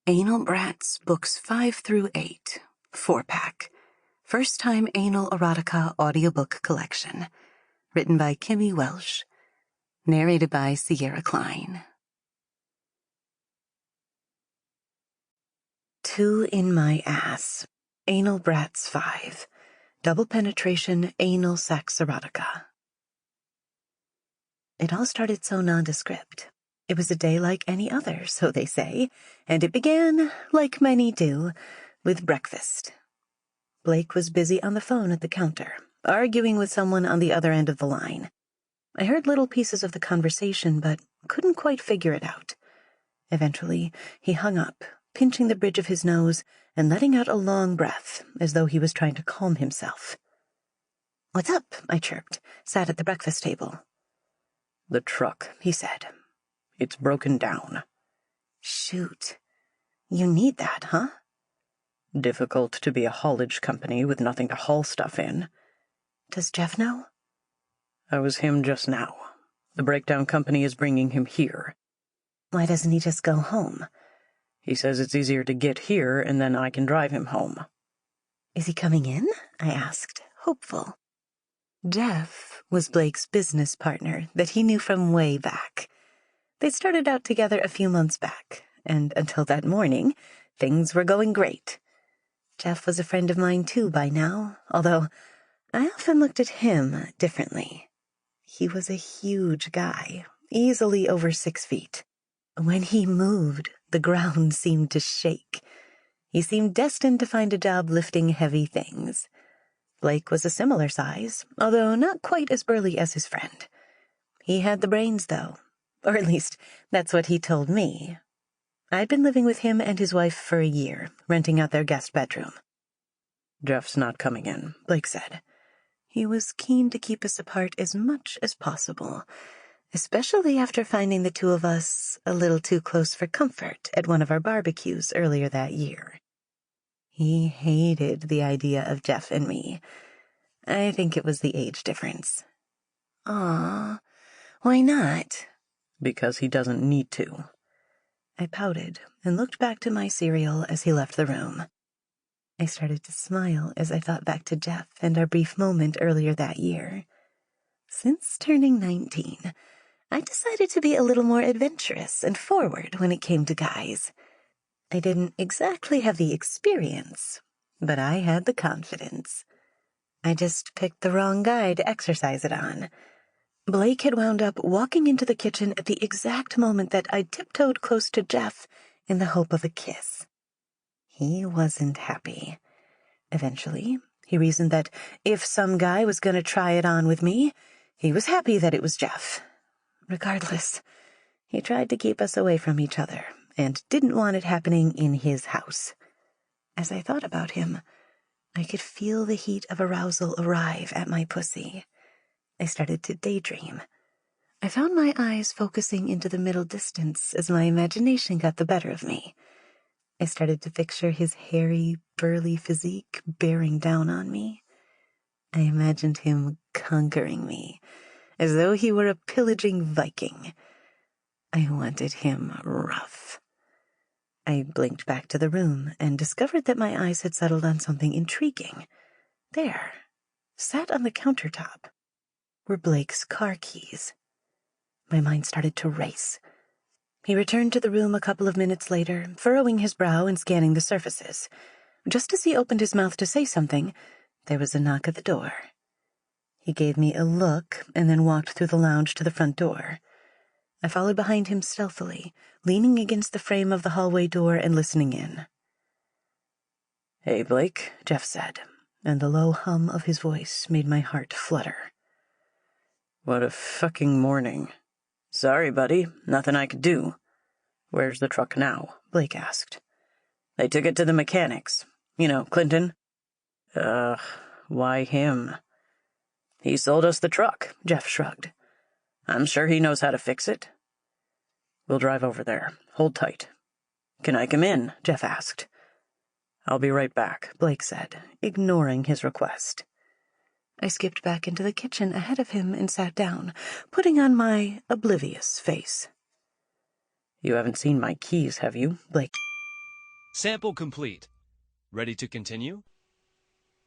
Anal Brats, Books 5 through 8, 4-pack. First-time Anal Erotica Audiobook Collection. Written by Kimmy Welsh. Narrated by Kline. 2 in my ass. Anal Brats 5. Double penetration anal sex erotica. It all started so nondescript. It was a day like any other, so they say, and it began, like many do, with breakfast. Blake was busy on the phone at the counter, arguing with someone on the other end of the line. I heard little pieces of the conversation, but couldn't quite figure it out. Eventually, he hung up, pinching the bridge of his nose and letting out a long breath, as though he was trying to calm himself. "What's up?" I chirped, sat at the breakfast table. "The truck," he said. "It's broken down." "Shoot. You need that, huh?" "Difficult to be a haulage company with nothing to haul stuff in." "Does Jeff know?" "I was him just now. The breakdown company is bringing him here." "Why doesn't he just go home?" "He says it's easier to get here, and then I can drive him home." "Is he coming in?" I asked, hopeful. Jeff was Blake's business partner that he knew from way back. They started out together a few months back, and until that morning, things were going great. Jeff was a friend of mine too by now, although I often looked at him differently. He was a huge guy, easily over 6 feet. When he moved, the ground seemed to shake. He seemed destined to find a job lifting heavy things. Blake was a similar size, although not quite as burly as his friend. He had the brains, though, or at least that's what he told me. I'd been living with him and his wife for a year, renting out their guest bedroom. "Jeff's not coming in," Blake said. He was keen to keep us apart as much as possible, especially after finding the two of us a little too close for comfort at one of our barbecues earlier that year. He hated the idea of Jeff and me. I think it was the age difference. "Aw, why not?" "Because he doesn't need to." I pouted and looked back to my cereal as he left the room. I started to smile as I thought back to Jeff and our brief moment earlier that year. Since turning 19, I decided to be a little more adventurous and forward when it came to guys. I didn't exactly have the experience, but I had the confidence. I just picked the wrong guy to exercise it on. Blake had wound up walking into the kitchen at the exact moment that I tiptoed close to Jeff in the hope of a kiss. He wasn't happy. Eventually, he reasoned that if some guy was going to try it on with me, he was happy that it was Jeff. Regardless, he tried to keep us away from each other and didn't want it happening in his house. As I thought about him, I could feel the heat of arousal arrive at my pussy. I started to daydream. I found my eyes focusing into the middle distance as my imagination got the better of me. I started to picture his hairy, burly physique bearing down on me. I imagined him conquering me, as though he were a pillaging Viking. I wanted him rough. I blinked back to the room and discovered that my eyes had settled on something intriguing. There, sat on the countertop, were Blake's car keys. My mind started to race. He returned to the room a couple of minutes later, furrowing his brow and scanning the surfaces. Just as he opened his mouth to say something, there was a knock at the door. He gave me a look and then walked through the lounge to the front door. I followed behind him stealthily, leaning against the frame of the hallway door and listening in. "Hey, Blake," Jeff said, and the low hum of his voice made my heart flutter. "What a fucking morning." "Sorry, buddy. Nothing I could do." "Where's the truck now?" Blake asked. "They took it to the mechanics. You know, Clinton." Why him?" "He sold us the truck," Jeff shrugged. "I'm sure he knows how to fix it." "We'll drive over there. Hold tight." "Can I come in?" Jeff asked. "I'll be right back," Blake said, ignoring his request. I skipped back into the kitchen ahead of him and sat down, putting on my oblivious face. "You haven't seen my keys, have you?" Blake Sample complete. Ready to continue?